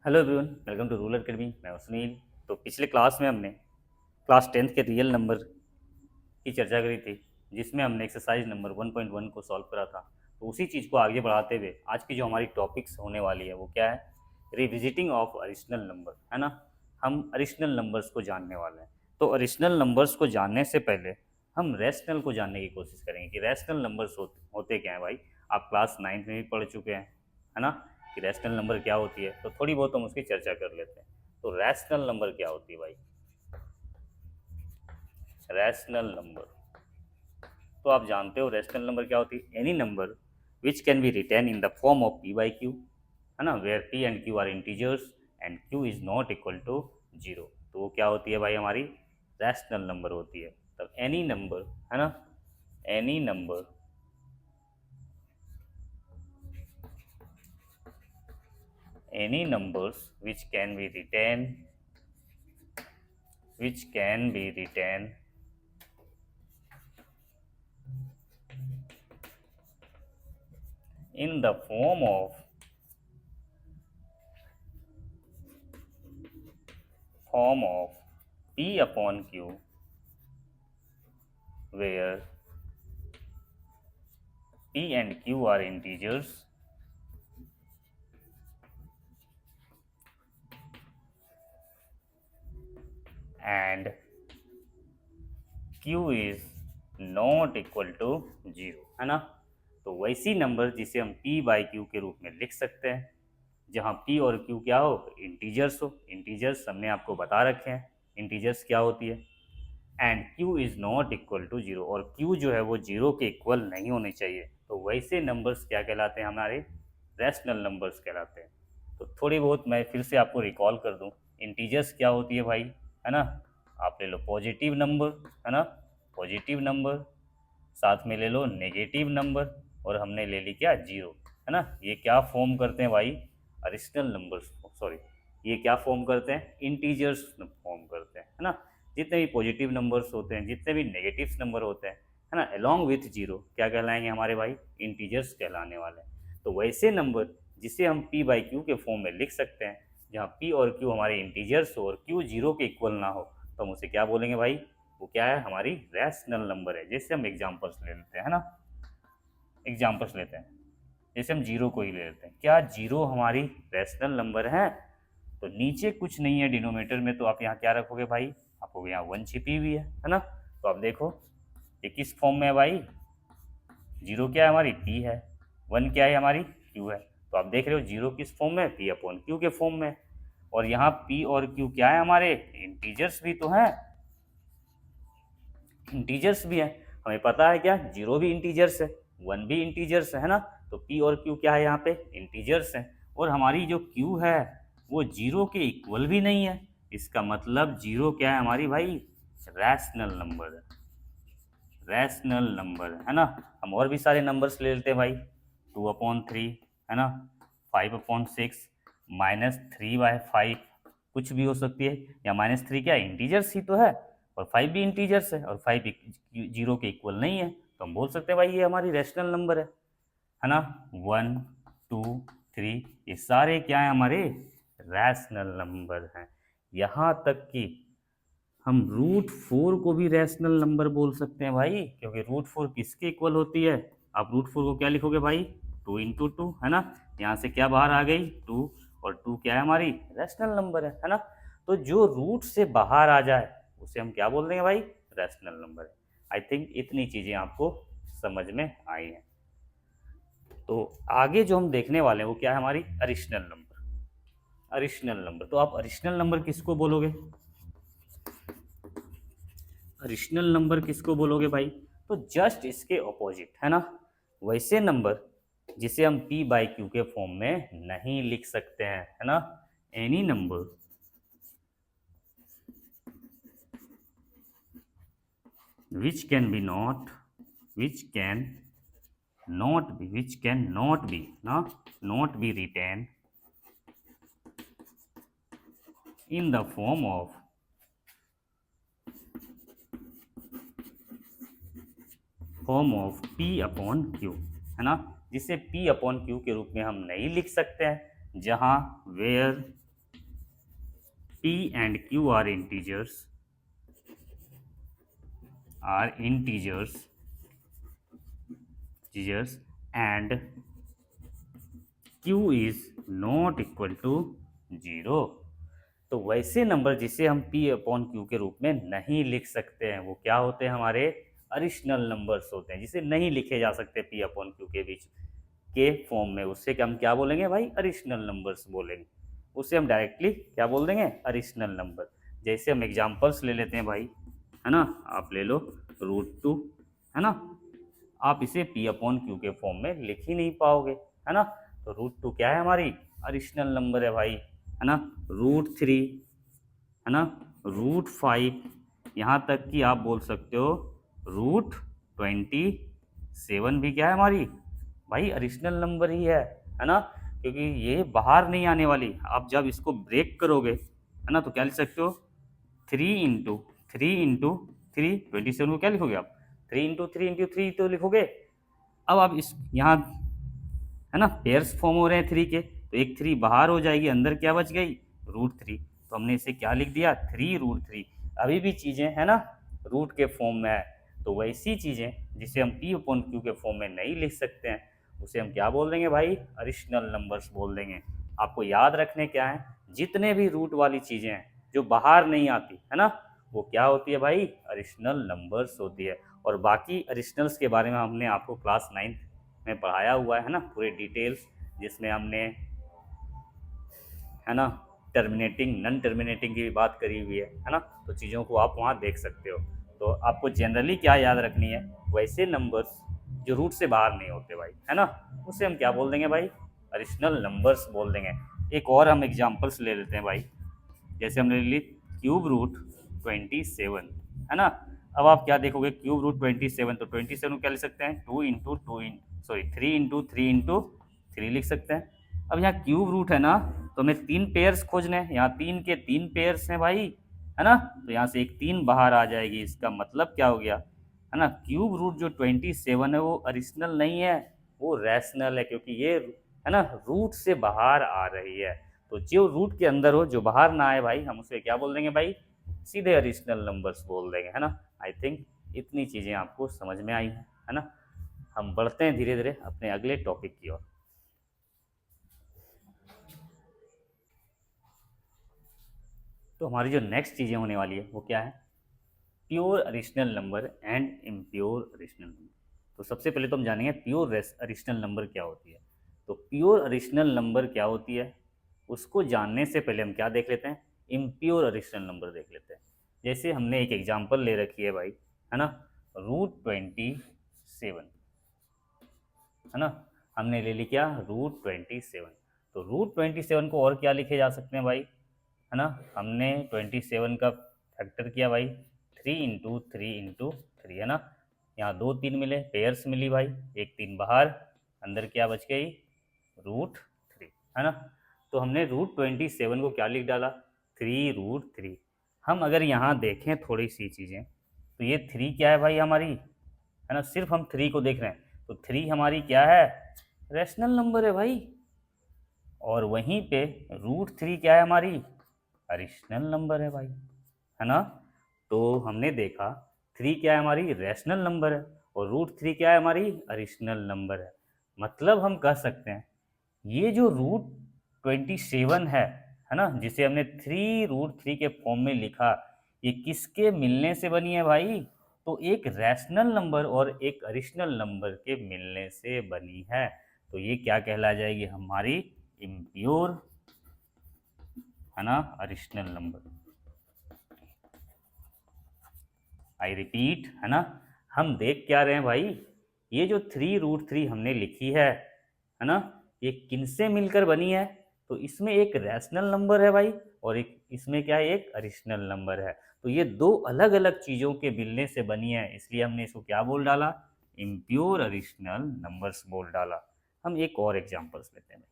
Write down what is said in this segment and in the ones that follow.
Hello everyone, welcome to Rural Academy. मैं हूं सुनील। तो पिछले क्लास में हमने क्लास 10th के रियल नंबर की चर्चा करी थी, जिसमें हमने एक्सरसाइज नंबर 1.1 को सॉल्व करा था। तो उसी चीज़ को आगे बढ़ाते हुए आज की जो हमारी टॉपिक्स होने वाली है वो क्या है? रिविजिटिंग ऑफ अरिशनल नंबर, है ना। हम अरिशनल नंबर्स को जानने वाले हैं। तो अरिशनल नंबर्स को जानने से पहले हम रैशनल को जानने की कोशिश करेंगे कि रैशनल नंबर्स होते क्या हैं भाई। आप क्लास 9th में भी पढ़ चुके हैं, है ना, कि रैशनल नंबर क्या होती है। तो थोड़ी बहुत हम उसकी चर्चा कर लेते हैं। तो रैशनल नंबर क्या होती है भाई? रैशनल नंबर, तो आप जानते हो रैशनल नंबर क्या होती है? Any number which can be written in the form of P by Q, है ना, where P and Q are integers and Q is not equal to zero. तो वो क्या होती है भाई? हमारी रैशनल नंबर होती है। तब एनी नंबर, है ना, any number, any numbers which can be written in the form of p upon q, where p and q are integers and q is not equal to zero, है ना। तो वैसी number जिसे हम p by q के रूप में लिख सकते हैं, जहाँ p और q क्या हो? इंटीजर्स हो। इंटीजर्स हमने आपको बता रखे हैं इंटीजर्स क्या होती है। And q is not equal to zero, और q जो है वो जीरो के इक्वल नहीं होने चाहिए। तो वैसे नंबर्स क्या कहलाते हैं? हमारे रैशनल नंबर्स कहलाते हैं। तो थोड़ी बहुत मैं फिर से आपको रिकॉल कर दूं, इंटीजर्स क्या होती है भाई, है ना। आप ले लो पॉजिटिव नंबर, है ना, पॉजिटिव नंबर, साथ में ले लो नेगेटिव नंबर, और हमने ले ली क्या? जीरो, है ना। ये क्या फॉर्म करते हैं भाई? अरिशनल नंबर्स, सॉरी, ये क्या फॉर्म करते हैं? इंटीजर्स फॉर्म करते हैं, है ना। जितने भी पॉजिटिव नंबर्स होते हैं, जितने भी नेगेटिव नंबर होते हैं, है ना, अलोंग विथ जीरो, क्या कहलाएंगे हमारे भाई? इंटीजर्स कहलाने वाले हैं। तो वैसे नंबर जिसे हम पी बाई क्यू के फॉर्म में लिख सकते हैं, जहाँ पी और क्यू हमारे इंटीजर्स हो और क्यू जीरो के इक्वल ना हो, तो हम उसे क्या बोलेंगे भाई? वो क्या है? हमारी रैशनल नंबर है। जैसे हम एग्जाम्पल्स ले लेते हैं, है ना, एग्जाम्पल्स लेते हैं। जैसे हम जीरो को ही ले लेते हैं, क्या जीरो हमारी रैशनल नंबर है? तो नीचे कुछ नहीं है डिनोमीटर में, तो आप यहाँ क्या रखोगे भाई? आपको यहाँ वन छिपी हुई है ना। तो आप देखो ये किस फॉर्म में है भाई? जीरो क्या है हमारी? पी है। वन क्या है हमारी? क्यू है। तो आप देख रहे हो जीरो किस फॉर्म में? पी अपॉन क्यू के फॉर्म में। और यहाँ पी और क्यू क्या है हमारे? इंटीजर्स भी तो हैं, इंटीजर्स भी है। हमें पता है क्या? जीरो भी इंटीजर्स है, वन भी इंटीजर्स है ना। तो पी और क्यू क्या है यहाँ पे? इंटीजर्स है। और हमारी जो क्यू है वो जीरो के इक्वल भी नहीं है। इसका मतलब जीरो क्या है हमारी भाई? रैशनल नंबर है, रैशनल नंबर है ना। हम और भी सारे नंबर्स ले लेते हैं भाई, 2/3, है ना, 5/6, -3/5, कुछ भी हो सकती है। या -3 क्या इंटीजर्स ही तो है, और 5 भी इंटीजर्स है, और 5 जीरो के इक्वल नहीं है। तो हम बोल सकते हैं भाई ये हमारी रैशनल नंबर है ना। 1, 2, 3, ये सारे क्या है? हमारे रैशनल नंबर हैं। यहाँ तक कि हम √4 को भी रैशनल नंबर बोल सकते हैं भाई, क्योंकि √4 किसके इक्वल होती है? आप √4 को क्या लिखोगे भाई? 2 × 2, है ना। यहाँ से क्या बाहर आ गई? 2, और 2 क्या है हमारी? रैशनल नंबर है ना। तो जो रूट से बाहर आ जाए उसे हम क्या बोल देंगे भाई? रैशनल नंबर है। आई थिंक इतनी चीज़ें आपको समझ में आई हैं। तो आगे जो हम देखने वाले हैं वो क्या है? हमारी अरिशनल नंबर। अरिशनल नंबर, तो आप अरिशनल नंबर किसको बोलोगे? रिशनल नंबर किसको बोलोगे भाई? तो जस्ट इसके ऑपोजिट, है ना, वैसे नंबर जिसे हम p बाई क्यू के फॉर्म में नहीं लिख सकते हैं, है ना। Any number which can be not, which can not be ना, not be written in the form of p upon q, है ना, जिसे p अपॉन क्यू के रूप में हम नहीं लिख सकते हैं, जहाँ where P and Q are integers and Q is not equal to 0। तो वैसे नंबर जिसे हम P अपॉन Q के रूप में नहीं लिख सकते हैं वो क्या होते हैं, हमारे अडिशनल नंबर्स होते हैं, जिसे नहीं लिखे जा सकते P अपॉन Q के बीच के फॉर्म में। उससे हम क्या बोलेंगे भाई, अडिशनल नंबर्स बोलेंगे। उससे हम डायरेक्टली क्या बोल देंगे, अडिशनल नंबर। जैसे हम एग्जांपल्स ले लेते हैं भाई, है ना। आप ले लो √2, है ना। आप इसे P अपॉन Q के फॉर्म में लिख ही नहीं पाओगे, है ना। तो √2 क्या है, हमारी अडिशनल नंबर है भाई, है ना। √3, है ना, √5, यहाँ तक कि आप बोल सकते हो √27 भी क्या है हमारी भाई, अडिशनल नंबर ही है ना। क्योंकि ये बाहर नहीं आने वाली। आप जब इसको ब्रेक करोगे, है ना, तो क्या लिख सकते हो, 3 × 3 27 को क्या लिखोगे आप, 3 × 3 × 3 तो लिखोगे। अब आप इस यहाँ, है ना, पेयर्स फॉर्म हो रहे हैं 3 के, तो एक 3 बाहर हो जाएगी, अंदर क्या बच गई, √3। तो हमने इसे क्या लिख दिया, 3√3। अभी भी चीज़ें, है ना, रूट के फॉर्म में है। तो वैसी चीज़ें जिसे हम P अपॉन Q के फॉर्म में नहीं लिख सकते हैं, उसे हम क्या बोल देंगे भाई, अडिशनल नंबर्स बोल देंगे। आपको याद रखने क्या है, जितने भी रूट वाली चीज़ें हैं जो बाहर नहीं आती, है ना, वो क्या होती है भाई, अडिशनल नंबर्स होती है। और बाकी अडिशनल्स के बारे में हमने आपको क्लास 9 में पढ़ाया हुआ है ना, पूरे डिटेल्स, जिसमें हमने, है ना, टर्मिनेटिंग नॉन टर्मिनेटिंग की भी बात करी हुई है ना। तो चीज़ों को आप वहाँ देख सकते हो। तो आपको जनरली क्या याद रखनी है, वैसे नंबर्स जो रूट से बाहर नहीं होते भाई, है ना, उसे हम क्या बोल देंगे भाई, अडिशनल नंबर्स बोल देंगे। एक और हम एग्जांपल्स ले लेते हैं भाई। जैसे हमने ली ³ √27, है ना। अब आप क्या देखोगे, ³ √27, तो 27 को क्या लिख सकते हैं, 3 × 3 लिख सकते हैं। अब यहाँ क्यूब रूट है ना, तो हमें 3 पेयर्स खोजने हैं। यहाँ 3 के 3 पेयर्स हैं भाई, है ना। तो यहाँ से एक 3 बाहर आ जाएगी। इसका मतलब क्या हो गया, है ना, क्यूब रूट जो 27 है वो अडिशनल नहीं है, वो रैशनल है, क्योंकि ये, है ना, रूट से बाहर आ रही है। तो जो रूट के अंदर हो, जो बाहर ना आए भाई, हम उसे क्या बोल देंगे भाई, सीधे अडिशनल नंबर्स बोल देंगे, है ना। आई थिंक इतनी चीज़ें आपको समझ में आई हैं, है ना। हम बढ़ते हैं धीरे धीरे अपने अगले टॉपिक की ओर। तो हमारी जो नेक्स्ट चीज़ें होने वाली है वो क्या है, pure additional number and impure additional number. तो सबसे पहले तो हम जानेंगे प्योर अडिशनल नंबर क्या होती है। तो प्योर अडिशनल नंबर क्या होती है, उसको जानने से पहले हम क्या देख लेते हैं, इम्प्योर अडिशनल नंबर देख लेते हैं। जैसे हमने एक एग्जांपल ले रखी है भाई, है ना, √27, है ना। हमने ले ली क्या, √27। तो √27 को और क्या लिखे जा सकते हैं भाई, है ना। हमने 27 का फैक्टर किया भाई, 3 × 3 × 3, है ना। यहाँ 2 3 मिले, पेयर्स मिली भाई, एक 3 बाहर, अंदर क्या बच गई, √3, है ना। तो हमने √27 को क्या लिख डाला, 3√3। हम अगर यहाँ देखें थोड़ी सी चीज़ें, तो ये 3 क्या है भाई हमारी, है ना, सिर्फ हम 3 को देख रहे हैं, तो 3 हमारी क्या है, रैशनल नंबर है भाई। और वहीं पे √3 क्या है हमारी, अडिशनल नंबर है भाई, है ना। तो हमने देखा 3 क्या है हमारी, रैशनल नंबर है, और √3 क्या है हमारी, अडिशनल नंबर है। मतलब हम कह सकते हैं ये जो √27 है ना, जिसे हमने 3√3 के फॉर्म में लिखा, ये किसके मिलने से बनी है भाई, तो एक रैशनल नंबर और एक अडिशनल नंबर के मिलने से बनी है। तो ये क्या कहला जाएगी, हमारी इम्प्योर, है ना, अडिशनल नंबर। आई रिपीट, है ना। हम देख क्या रहे हैं भाई, ये जो 3√3 हमने लिखी है ना, ये किनसे मिलकर बनी है, तो इसमें एक रैशनल नंबर है भाई, और एक इसमें क्या है, एक अडिशनल नंबर है। तो ये दो अलग अलग चीज़ों के मिलने से बनी है, इसलिए हमने इसको क्या बोल डाला, इम्प्योर अडिशनल नंबर्स बोल डाला। हम एक और एग्जाम्पल्स लेते हैं भाई।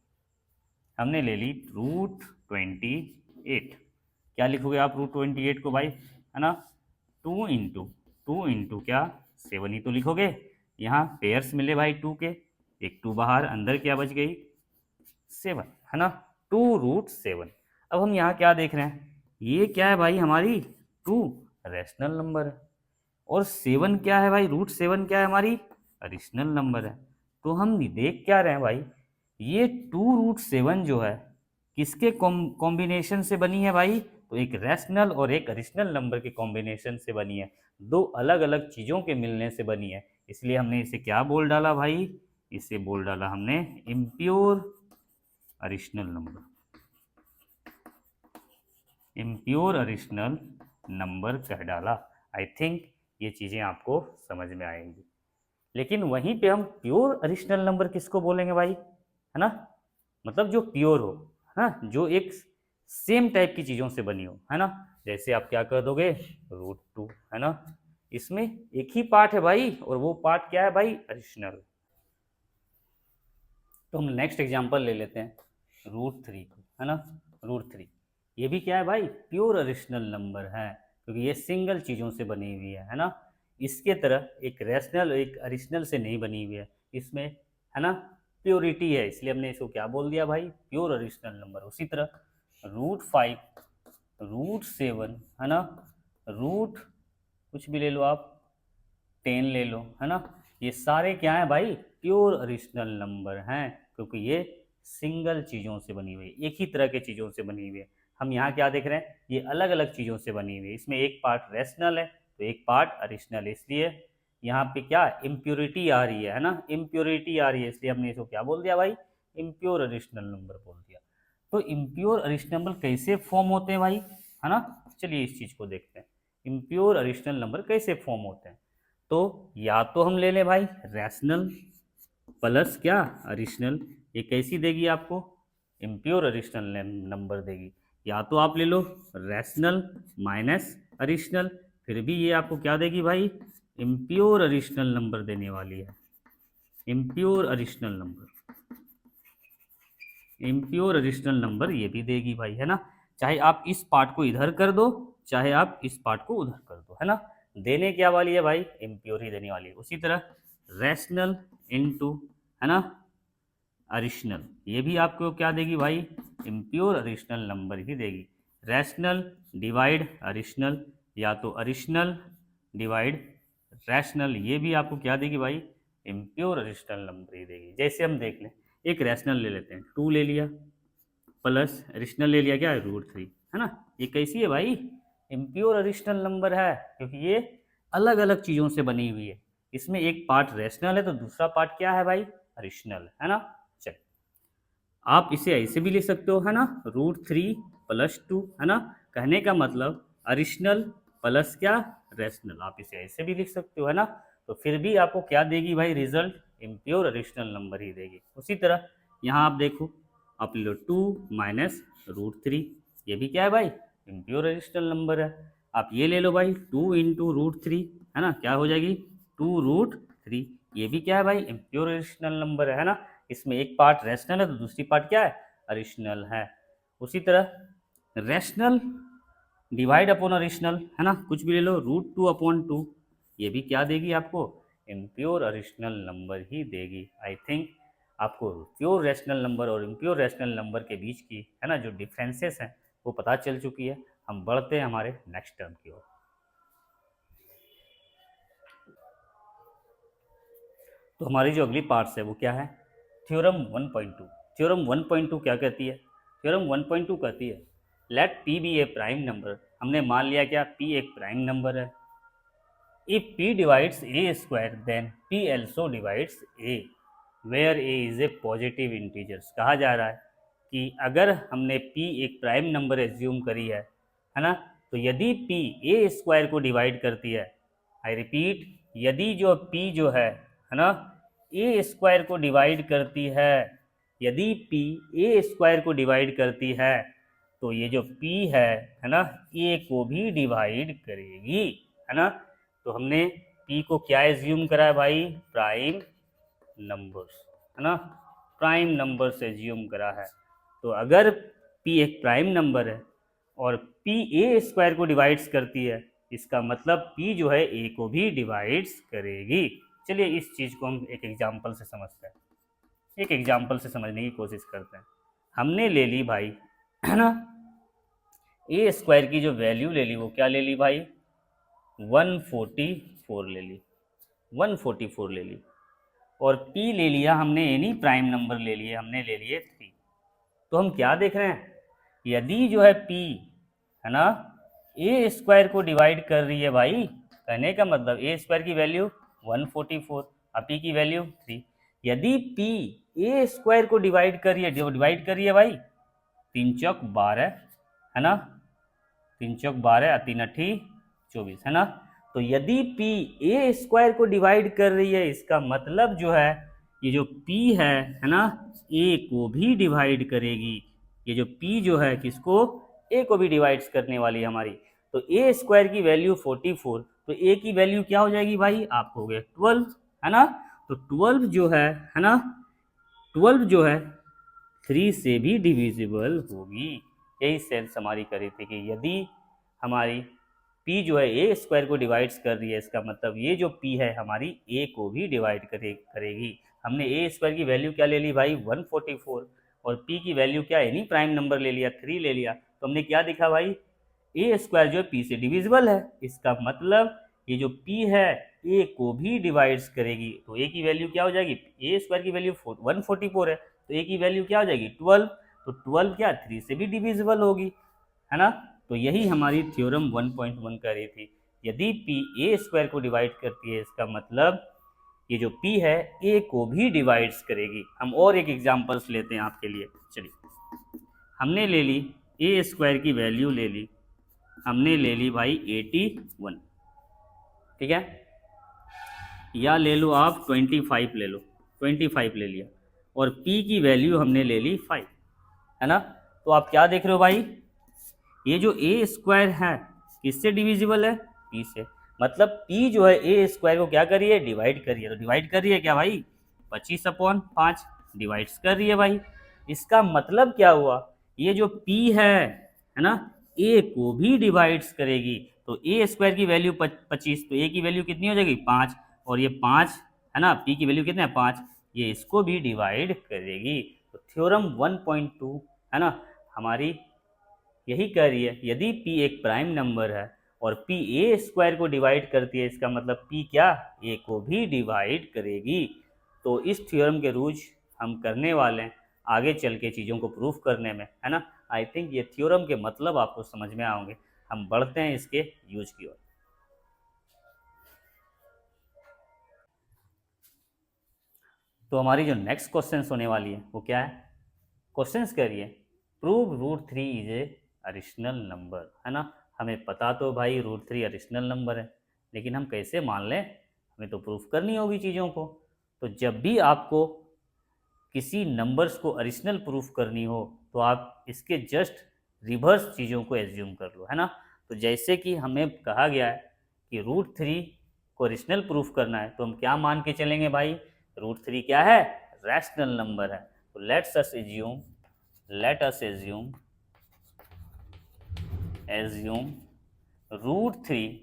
हमने ले ली √28। क्या लिखोगे आप √28 को भाई, है ना, 2 × क्या, 7 ही तो लिखोगे। यहाँ पेयर्स मिले भाई 2 के, एक 2 बाहर, अंदर क्या बच गई, 7, है ना, 2√7। अब हम यहाँ क्या देख रहे हैं, ये क्या है भाई हमारी 2 रैशनल नंबर है, और 7 क्या है भाई, √7 क्या है हमारी अडिशनल नंबर है। तो हम देख क्या रहे हैं भाई, ये 2√7 जो है किसके कॉम्बिनेशन से बनी है भाई, तो एक रैशनल और एक अडिशनल नंबर के कॉम्बिनेशन से बनी है, दो अलग अलग चीज़ों के मिलने से बनी है। इसलिए हमने इसे क्या बोल डाला भाई, इसे बोल डाला हमने impure additional number, impure additional number कह डाला। आई थिंक ये चीज़ें आपको समझ में आएंगी। लेकिन वहीं पे हम प्योर अडिशनल नंबर किसको बोलेंगे भाई, है ना, मतलब जो प्योर हो, है ना, जो एक सेम टाइप की चीज़ों से बनी हो, है ना। जैसे आप क्या कर दोगे, √2, है ना, इसमें एक ही पार्ट है भाई, और वो पार्ट क्या है भाई, अडिशनल। तो हम नेक्स्ट एग्जांपल ले लेते हैं √3 को, है ना। √3 ये भी क्या है भाई, प्योर अडिशनल नंबर है, क्योंकि ये सिंगल चीज़ों से बनी हुई है ना। इसके तरह एक रैशनल एक अडिशनल से नहीं बनी हुई है, इसमें, है ना, प्योरिटी है, इसलिए हमने इसको क्या बोल दिया भाई, प्योर अडिशनल नंबर। उसी तरह √5, √7, है ना, रूट कुछ भी ले लो आप, 10 ले लो, है ना, ये सारे क्या है भाई, प्योर अडिशनल नंबर हैं, क्योंकि ये सिंगल चीज़ों से बनी हुई है, एक ही तरह के चीज़ों से बनी हुई है। हम यहाँ क्या देख रहे हैं, ये अलग अलग चीज़ों से बनी हुई है, इसमें एक पार्ट रैशनल है तो एक पार्ट अडिशनल है, इसलिए यहाँ पे क्या इम्प्योरिटी आ रही है ना, इम्प्योरिटी आ रही है, इसलिए हमने इसको क्या बोल दिया भाई, इम्प्योर अडिशनल नंबर बोल दिया। तो इम्प्योर अडिशनल नंबर कैसे फॉर्म होते हैं भाई, है ना, चलिए इस चीज़ को देखते हैं, इम्प्योर अडिशनल नंबर कैसे फॉर्म होते हैं। तो या तो हम ले लें भाई रैशनल प्लस क्या अडिशनल, ये कैसी देगी आपको, इम्प्योर अडिशनल नंबर देगी, या तो आप ले लो रैशनल माइनस अडिशनल, फिर भी ये आपको क्या देगी भाई, इम्प्योर अडिशनल नंबर देने वाली है, impure additional number, impure additional number ये भी देगी भाई, है ना। चाहे आप इस पार्ट को इधर कर दो, चाहे आप इस पार्ट को उधर कर दो, है ना, देने क्या वाली है भाई, इम्प्योर ही देने वाली है। उसी तरह रैशनल इनटू, है ना, अडिशनल, ये भी आपको क्या देगी भाई, इम्प्योर अडिशनल नंबर ही देगी। रैशनल डिवाइड अडिशनल, या तो अडिशनल डिवाइड रैशनल, ये भी आपको क्या देगी भाई, इम्प्योर अडिशनल नंबर ही देगी। जैसे हम देख लें, एक रैशनल ले लेते हैं, 2 ले लिया, प्लस अडिशनल ले लिया क्या है, √3, है ना, ये कैसी है भाई, इम्प्योर अडिशनल नंबर है, क्योंकि ये अलग अलग चीज़ों से बनी हुई है, इसमें एक पार्ट रैशनल है तो दूसरा पार्ट क्या है भाई, अडिशनल, है ना। चल, आप इसे ऐसे भी लिख सकते हो, है ना, √3 + 2, है ना, कहने का मतलब अडिशनल प्लस क्या रैशनल, आप इसे ऐसे भी लिख सकते हो, है ना। तो फिर भी आपको क्या देगी भाई, रिजल्ट इम्प्योर अडिशनल नंबर ही देगी। उसी तरह यहाँ आप देखो, आप ले लो 2 माइनस √3, ये भी क्या है भाई, इम्प्योर अडिशनल नंबर है। आप ये ले लो भाई 2 इंटू √3, है ना, क्या हो जाएगी 2√3, ये भी क्या है भाई, इम्प्योर अडिशनल नंबर है ना। इसमें एक पार्ट रैशनल है तो दूसरी पार्ट क्या है, अडिशनल है। उसी तरह रैशनल डिवाइड अपॉन अडिशनल, है ना, कुछ भी ले लो, √2/2, ये भी क्या देगी आपको, इम्प्योर अडिशनल नंबर ही देगी। आई थिंक आपको प्योर रैशनल नंबर और इम्प्योर रैशनल नंबर के बीच की, है ना, जो डिफरेंसेस हैं वो पता चल चुकी है। हम बढ़ते हैं हमारे नेक्स्ट टर्म की ओर। तो हमारी जो अगली पार्ट्स है वो क्या है, थ्योरम 1.2। थ्योरम 1.2 क्या कहती है, थ्योरम 1.2 कहती है लेट पी बी ए प्राइम नंबर, हमने मान लिया क्या पी एक प्राइम नंबर है, if p divides a square then p also divides a where a is a positive integers। कहा जा रहा है कि अगर हमने p एक प्राइम नंबर एज्यूम करी है ना, तो यदि p a स्क्वायर को डिवाइड करती है, आई रिपीट, यदि जो p जो है ना, a स्क्वायर को डिवाइड करती है, यदि p a स्क्वायर को डिवाइड करती है, तो ये जो p है ना, a को भी डिवाइड करेगी, है ना। तो हमने p को क्या एज्यूम करा है भाई, प्राइम नंबर्स, है ना, प्राइम नंबर से एज्यूम करा है। तो अगर p एक प्राइम नंबर है और p a स्क्वायर को डिवाइड्स करती है, इसका मतलब p जो है a को भी डिवाइड्स करेगी। चलिए इस चीज़ को हम एक एग्जाम्पल से समझते हैं, एक एग्जाम्पल से समझने की कोशिश करते हैं। हमने ले ली भाई, है ना, ए स्क्वायर की जो वैल्यू ले ली वो क्या ले ली भाई, 144 ले ली, 144 ले ली। और p ले लिया हमने, एनी प्राइम नंबर ले लिए हमने, ले लिए 3। तो हम क्या देख रहे हैं, यदि जो है p है ना ए स्क्वायर को डिवाइड कर रही है भाई, कहने का मतलब ए स्क्वायर की वैल्यू 144 और p की वैल्यू 3। यदि p ए स्क्वायर को डिवाइड कर रही है भाई, 3 चौक 12 है ना, 3 चौक 12 और 3 अट्ठी 24 है ना। तो यदि p ए स्क्वायर को डिवाइड कर रही है, इसका मतलब जो है ये जो p है ना, a को भी डिवाइड करेगी। ये जो p जो है किसको, a को भी डिवाइड करने वाली है हमारी। तो ए स्क्वायर की वैल्यू 44, तो a की वैल्यू क्या हो जाएगी भाई, आपको हो गया 12 है ना। तो 12 जो है ना, 12 जो है 3 से भी डिविजिबल होगी। यही सेंस हमारी करी थी कि यदि हमारी p जो है ए स्क्वायर को डिवाइड कर रही है, इसका मतलब ये जो p है हमारी a को भी डिवाइड करेगी। हमने ए स्क्वायर की वैल्यू क्या ले ली भाई, 144, और p की वैल्यू क्या, एनी प्राइम नंबर ले लिया, 3 ले लिया। तो हमने क्या देखा भाई, ए स्क्वायर जो है p से डिविजिबल है, इसका मतलब ये जो p है a को भी डिवाइड करेगी। तो a की वैल्यू क्या हो जाएगी, ए स्क्वायर की वैल्यू 144 है, तो a की वैल्यू क्या हो जाएगी 12। तो 12 क्या 3 से भी डिविजिबल होगी है ना। तो यही हमारी थ्योरम 1.1 कर रही थी, यदि p ए स्क्वायर को डिवाइड करती है, इसका मतलब ये जो p है a को भी डिवाइड करेगी। हम और एक एग्जांपल्स लेते हैं आपके लिए। चलिए, हमने ले ली ए स्क्वायर की वैल्यू ले ली, हमने ले ली भाई 81, ठीक है, या ले लो आप 25 ले लो, 25 ले लिया, और p की वैल्यू हमने ले ली 5 है ना। तो आप क्या देख रहे हो भाई, ये जो ए स्क्वायर है किससे डिविजिबल है, p से। मतलब p जो है ए स्क्वायर को क्या कर रही है, डिवाइड कर रही है। तो डिवाइड कर रही है क्या भाई, 25/5 डिवाइड कर रही है भाई। इसका मतलब क्या हुआ, ये जो p है ना, a को भी डिवाइड करेगी। तो ए स्क्वायर की वैल्यू 25, तो a की वैल्यू कितनी हो जाएगी 5, और ये 5 है ना, p की वैल्यू कितना है 5, ये इसको भी डिवाइड करेगी। तो थ्योरम 1.2 है ना हमारी यही कह रही है, यदि p एक प्राइम नंबर है और p ए स्क्वायर को डिवाइड करती है, इसका मतलब p क्या, a को भी डिवाइड करेगी। तो इस थ्योरम के रूज हम करने वाले हैं आगे चल के चीज़ों को प्रूफ करने में, है ना। आई थिंक ये थ्योरम के मतलब आपको समझ में आओगे। हम बढ़ते हैं इसके यूज की ओर। तो हमारी जो नेक्स्ट क्वेश्चन होने वाली है वो क्या है, क्वेश्चन कह रही है प्रूव √3 इज ए अरिशनल नंबर, है ना। हमें पता तो भाई √3 अरिशनल नंबर है, लेकिन हम कैसे मान लें, हमें तो प्रूफ करनी होगी चीज़ों को। तो जब भी आपको किसी नंबर्स को अरिशनल प्रूफ करनी हो, तो आप इसके जस्ट रिवर्स चीज़ों को एज्यूम कर लो, है ना। तो जैसे कि हमें कहा गया है कि √3 को अरिशनल प्रूफ करना है, तो हम क्या मान के चलेंगे भाई, √3 क्या है, रैशनल नंबर है। तो let us assume √3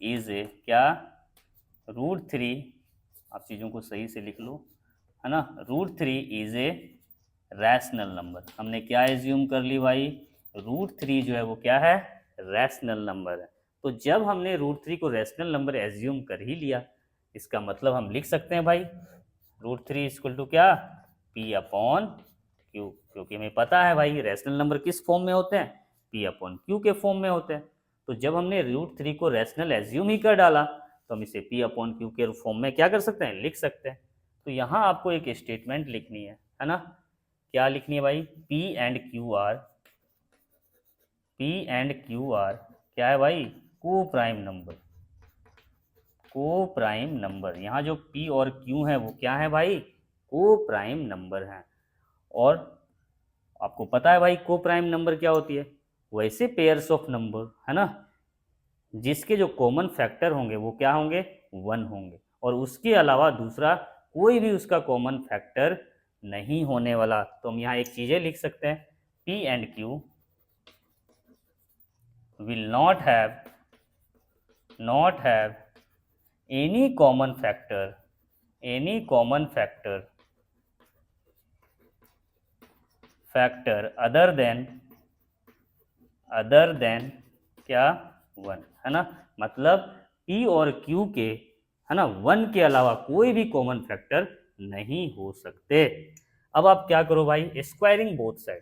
is a क्या, √3, आप चीज़ों को सही से लिख लो, है ना। √3 इज ए रैशनल नंबर। हमने क्या एज्यूम कर ली भाई, √3 जो है वो क्या है, रैशनल नंबर है। तो जब हमने √3 को रैशनल नंबर एज्यूम कर ही लिया, इसका मतलब हम लिख सकते हैं भाई √3 इक्वल टू क्या, p/q, क्योंकि हमें पता है भाई रैशनल नंबर किस फॉर्म में होते हैं, p/q के फॉर्म में होते हैं। तो जब हमने √3 को रैशनल एज्यूम ही कर डाला, तो हम इसे p/q के फॉर्म में क्या कर सकते हैं, लिख सकते हैं। तो यहाँ आपको एक स्टेटमेंट लिखनी है ना। क्या लिखनी है भाई, p एंड q आर क्या है भाई, को प्राइम नंबर। यहाँ जो p और q है वो क्या है भाई, को प्राइम नंबर हैं। और आपको पता है भाई को प्राइम नंबर क्या होती है, वैसे पेयर्स ऑफ नंबर, है ना, जिसके जो कॉमन फैक्टर होंगे वो क्या होंगे, 1 होंगे, और उसके अलावा दूसरा कोई भी उसका कॉमन फैक्टर नहीं होने वाला। तो हम यहाँ एक चीज़ें लिख सकते हैं, p and q will not have any common factor other than other than क्या 1, है ना, मतलब P और Q के, है ना, 1 के अलावा कोई भी कॉमन फैक्टर नहीं हो सकते। अब आप क्या करो भाई, squaring both side,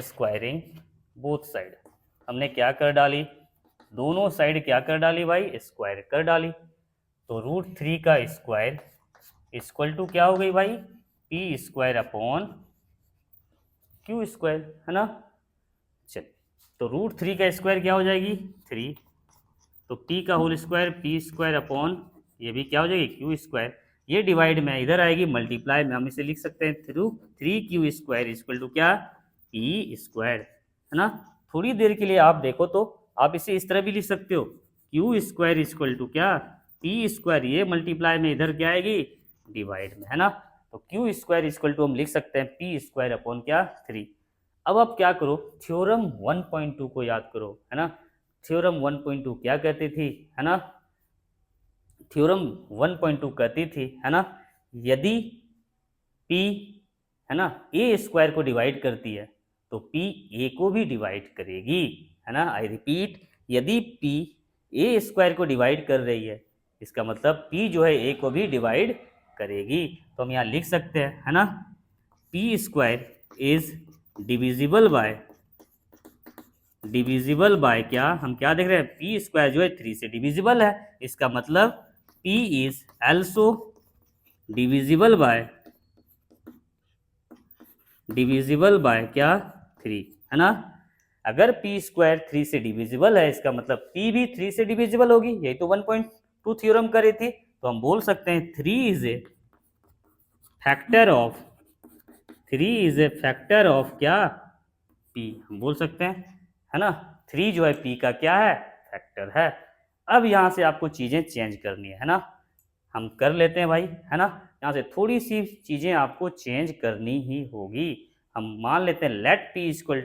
squaring both side, हमने क्या कर डाली, दोनों साइड क्या कर डाली भाई, स्क्वायर कर डाली। तो √3 का स्क्वायर इक्वल टू क्या हो गई भाई, P square upon Q square, है ना। चल, तो √3 का स्क्वायर क्या हो जाएगी 3, तो P का whole square P square upon ये भी क्या हो जाएगी Q स्क्वायर, ये डिवाइड में इधर आएगी मल्टीप्लाई में, हम इसे लिख सकते हैं through 3Q square equal to क्या P स्क्वायर, है ना। थोड़ी देर के लिए आप देखो तो आप इसे इस तरह भी लिख सकते हो, Q स्क्वायर इक्वल टू क्या P स्क्वायर, ये मल्टीप्लाई में इधर क्या आएगी डिवाइड में, है ना। तो Q स्क्वायर इक्वल टू हम लिख सकते हैं P स्क्वायर अपॉन क्या 3। अब आप क्या करो, थ्योरम 1.2 को याद करो, है ना। थ्योरम 1.2 क्या कहती थी, है ना, थ्योरम 1.2 कहती थी, है ना, यदि P, है ना, ए स्क्वायर को डिवाइड करती है तो P ए को भी डिवाइड करेगी, है ना। आई रिपीट, यदि P ए स्क्वायर को डिवाइड कर रही है, इसका मतलब P जो है ए को भी डिवाइड करेगी। तो हम यहाँ लिख सकते हैं, है ना, P square is divisible by क्या, हम क्या देख रहे हैं, P स्क्वायर जो है 3 से डिविजिबल है, इसका मतलब P is also divisible by क्या 3, है ना। अगर P स्क्वायर 3 से डिविजिबल है, इसका मतलब P भी 3 से डिविजिबल होगी, यही तो 1.2 थ्योरम करी थी। तो हम बोल सकते हैं 3 इज ए फैक्टर ऑफ क्या P, हम बोल सकते हैं, है ना। 3 जो है P का क्या है, फैक्टर है। अब यहाँ से आपको चीजें चेंज करनी है ना, हम कर लेते हैं भाई, है ना। यहाँ से थोड़ी सी चीजें आपको चेंज करनी ही होगी। हम मान लेते हैं late P equal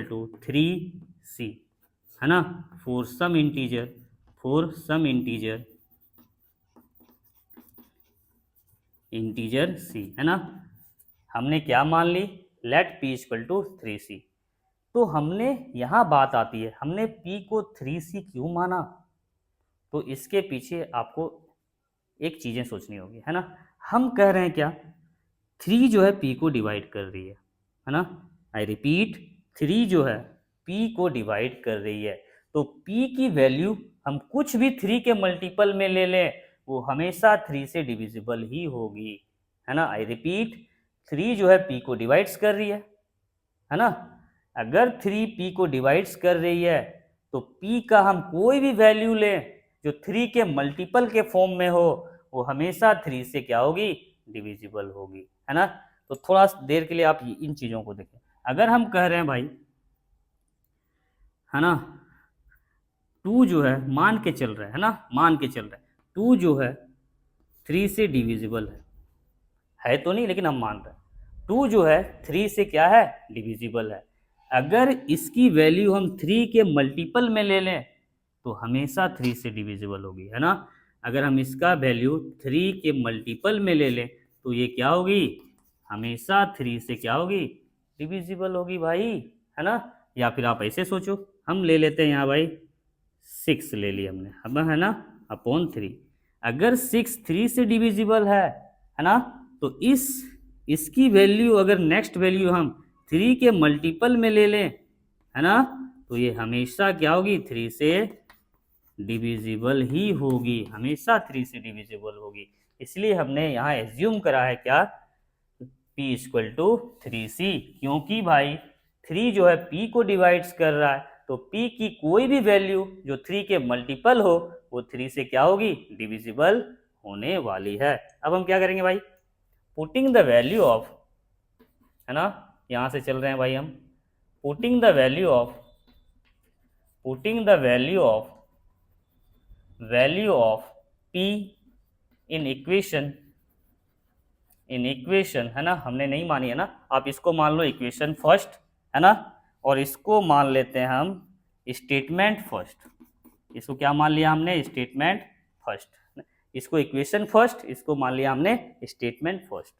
to 3C, है ना, फॉर सम इंटीजर C, है ना। हमने क्या मान ली, let P equal to 3C। तो हमने यहाँ बात आती है, हमने P को 3C क्यों माना, तो इसके पीछे आपको एक चीजें सोचनी होगी, है ना। हम कह रहे हैं क्या, 3 जो है P को डिवाइड कर रही है ना। आई रिपीट, 3 जो है P को डिवाइड कर रही है, तो P की वैल्यू हम कुछ भी 3 के मल्टीपल में ले लें, वो हमेशा 3 से डिविजिबल ही होगी, है ना। आई रिपीट, 3 जो है P को डिवाइड्स कर रही है ना। अगर 3 P को डिवाइड्स कर रही है तो P का हम कोई भी वैल्यू लें जो 3 के मल्टीपल के फॉर्म में हो, वो हमेशा 3 से क्या होगी, डिविजिबल होगी, है ना। तो थोड़ा देर के लिए आप इन चीजों को देखें। अगर हम कह रहे हैं भाई, है ना, 2 जो है मान के चल रहा है ना, 2 जो है 3 से डिविजिबल है तो नहीं, लेकिन हम मान रहे हैं 2 जो है 3 से क्या है, डिविजिबल है। अगर इसकी वैल्यू हम 3 के मल्टीपल में ले लें तो हमेशा 3 से डिविजिबल होगी, है ना। अगर हम इसका वैल्यू 3 के मल्टीपल में ले लें तो ये क्या होगी, हमेशा 3 से क्या होगी, डिविजिबल होगी भाई, है ना। या फिर आप ऐसे सोचो, हम ले लेते हैं यहाँ भाई 6 ले लिया हमने, अब है ना, अपॉन 3। अगर 6 3 से डिविजिबल है ना, तो इसकी वैल्यू अगर नेक्स्ट वैल्यू हम 3 के मल्टीपल में ले लें, है ना, तो ये हमेशा क्या होगी, 3 से डिविजिबल ही होगी, हमेशा 3 से डिविजिबल होगी। इसलिए हमने यहाँ एज्यूम करा है क्या, P इक्वल टू 3C, क्योंकि भाई 3 जो है P को डिवाइड्स कर रहा है, तो P की कोई भी वैल्यू जो 3 के मल्टीपल हो वो 3 से क्या होगी, डिविजिबल होने वाली है। अब हम क्या करेंगे भाई, पुटिंग द वैल्यू ऑफ, है ना, यहाँ से चल रहे हैं भाई हम, putting the value of P in equation, है ना, हमने नहीं मानी है ना, आप इसको मान लो इक्वेशन फर्स्ट, है ना, और इसको मान लेते हैं हम स्टेटमेंट फर्स्ट। इसको क्या मान लिया हमने, स्टेटमेंट फर्स्ट। इसको इक्वेशन फर्स्ट, इसको मान लिया हमने स्टेटमेंट फर्स्ट।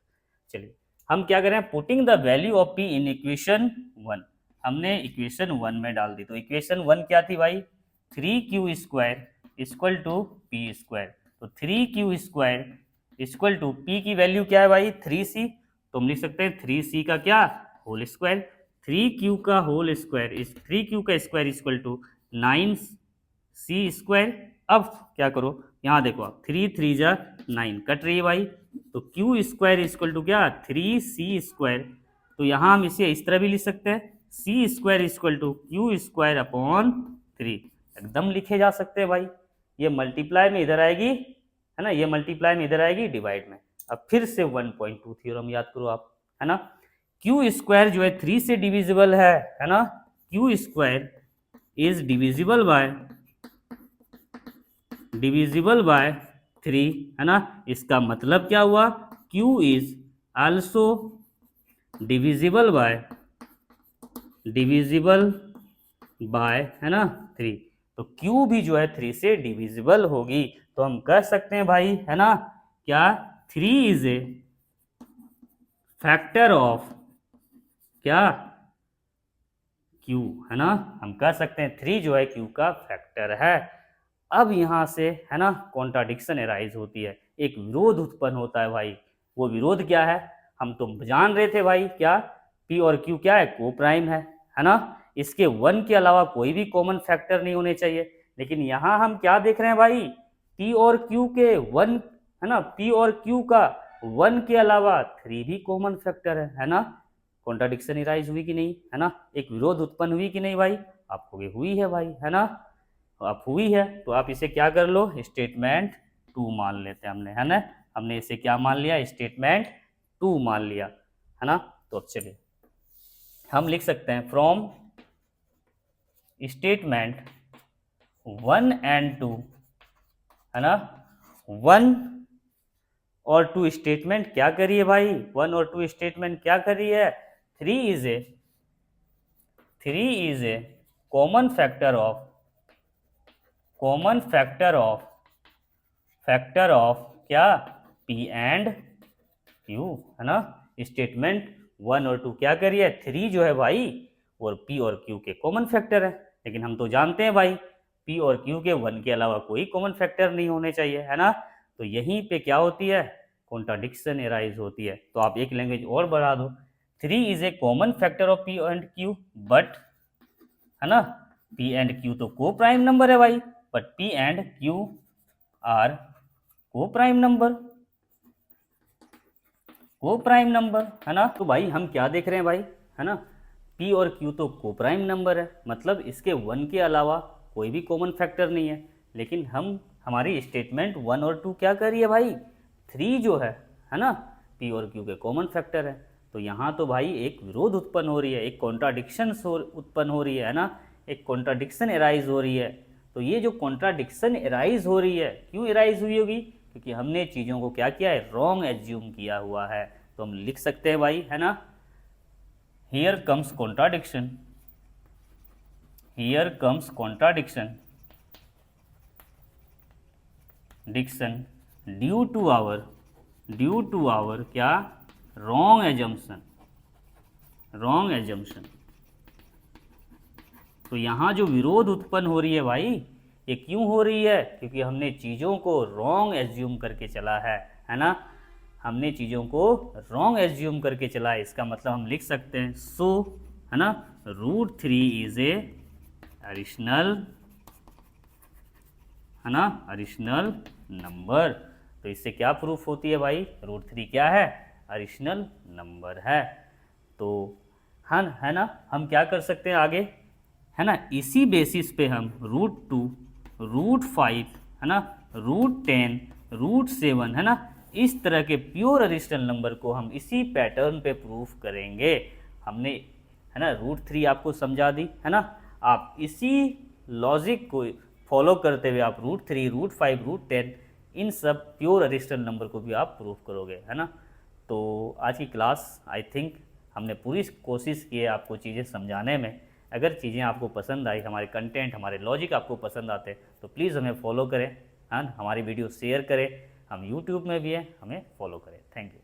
चलिए हम क्या करें, putting the value of p in equation 1, हमने इक्वेशन 1 में डाल दी। तो इक्वेशन 1 क्या थी भाई, 3q square equal to P square. तो 3q square equal to p की वैल्यू क्या है भाई 3c, तो हम लिख सकते हैं 3c का क्या होल स्क्वायर, 3q का होल स्क्वायर इस 3q का square equal to 9c square. अब क्या करो, यहाँ देखो आप 3 3 जा 9 कट रही है भाई, तो q स्क्वायर इक्वल टू क्या 3c स्क्वायर। तो यहाँ हम इसे इस तरह भी लिख सकते हैं, c square equal to Q square upon 3, एकदम लिखे जा सकते हैं भाई। ये मल्टीप्लाई में इधर आएगी है ना, ये मल्टीप्लाई में इधर आएगी डिवाइड में। अब फिर से 1.2 थ्योरम याद करो आप, है ना, क्यू स्क्वायर जो है 3 से डिविजिबल है ना, Q square is divisible by 3, है ना। इसका मतलब क्या हुआ, Q is also divisible by है ना 3, तो क्यू भी जो है 3 से डिविजिबल होगी। तो हम कह सकते हैं भाई है ना, क्या 3 इज ए फैक्टर ऑफ क्या क्यू, है ना, हम कह सकते हैं 3 जो है क्यू का फैक्टर है। अब यहाँ से है ना कॉन्ट्राडिक्शन एराइज होती है, एक विरोध उत्पन्न होता है भाई। वो विरोध क्या है, हम तो जान रहे थे भाई क्या p और q क्या है को प्राइम है ना, इसके 1 के अलावा कोई भी कॉमन फैक्टर नहीं होने चाहिए। लेकिन यहाँ हम क्या देख रहे हैं भाई, p और q के 1 है ना, p और q का 1 के अलावा 3 भी कॉमन फैक्टर है ना। कॉन्ट्राडिक्शन इराइज हुई कि नहीं, है ना, एक विरोध उत्पन्न हुई कि नहीं भाई, आपको ये हुई है भाई, है ना। अब हुई है तो आप इसे क्या कर लो, स्टेटमेंट 2 मान लेते हैं हमने, है ना, हमने इसे क्या मान लिया, स्टेटमेंट 2 मान लिया, है ना। तो अब चलिए हम लिख सकते हैं फ्रॉम स्टेटमेंट 1 एंड 2, है ना, 1 और 2 स्टेटमेंट क्या करिए भाई, 1 और 2 स्टेटमेंट क्या करिए, 3 is a common factor of क्या p एंड q, है ना। स्टेटमेंट 1 और 2 क्या करिए, 3 जो है भाई और p और q के कॉमन फैक्टर है। लेकिन हम तो जानते हैं भाई p और q के 1 के अलावा कोई कॉमन फैक्टर नहीं होने चाहिए, है ना। तो यहीं पे क्या होती है, कॉन्ट्राडिक्शन एराइज होती है। तो आप एक लैंग्वेज और बढ़ा दो, 3 is a common factor of p and q, but है ना p एंड q तो को प्राइम नंबर है भाई, but p and q are coprime number, है ना। तो भाई हम क्या देख रहे हैं भाई, है ना, p और q तो को प्राइम नंबर है, मतलब इसके 1 के अलावा कोई भी कॉमन फैक्टर नहीं है। लेकिन हमारी स्टेटमेंट 1 और 2 क्या कर रही है भाई, 3 जो है ना, p और q के कॉमन फैक्टर है। तो यहाँ तो भाई एक विरोध उत्पन्न हो रही है, एक कॉन्ट्राडिक्शन उत्पन्न हो रही है ना, एक कॉन्ट्राडिक्शन एराइज हो रही है। तो ये जो कॉन्ट्राडिक्शन एराइज हो रही है, क्यों एराइज हुई होगी, क्योंकि हमने चीज़ों को क्या किया है, रॉन्ग एज्यूम किया हुआ है। तो हम लिख सकते हैं भाई, है ना, here comes contradiction due to our क्या रॉन्ग एजम्पशन। तो यहाँ जो विरोध उत्पन्न हो रही है भाई, ये क्यों हो रही है, क्योंकि हमने चीज़ों को रॉन्ग एज्यूम करके चला है ना, हमने चीज़ों को रॉन्ग एज्यूम करके चला है। इसका मतलब हम लिख सकते हैं सो, है ना, √3 इज ए एडिशनल, है ना, एडिशनल नंबर। तो इससे क्या प्रूफ होती है भाई, √3 क्या है, एडिशनल नंबर है। तो है ना, हम क्या कर सकते हैं आगे, है ना, इसी बेसिस पे हम √2, √5, है ना, √10, √7, है ना, इस तरह के प्योर एडिशनल नंबर को हम इसी पैटर्न पे प्रूफ करेंगे। हमने, है ना, √3 आपको समझा दी, है ना, आप इसी लॉजिक को फॉलो करते हुए आप √3, √5, √10 इन सब प्योर एडिशनल नंबर को भी आप प्रूफ करोगे, है ना। तो आज की क्लास आई थिंक हमने पूरी कोशिश की है आपको चीज़ें समझाने में। अगर चीज़ें आपको पसंद आई, हमारे कंटेंट, हमारे लॉजिक आपको पसंद आते तो प्लीज़ हमें फॉलो करें, हाँ, हमारी वीडियो शेयर करें। हम यूट्यूब में भी हैं, हमें फॉलो करें। Thank you.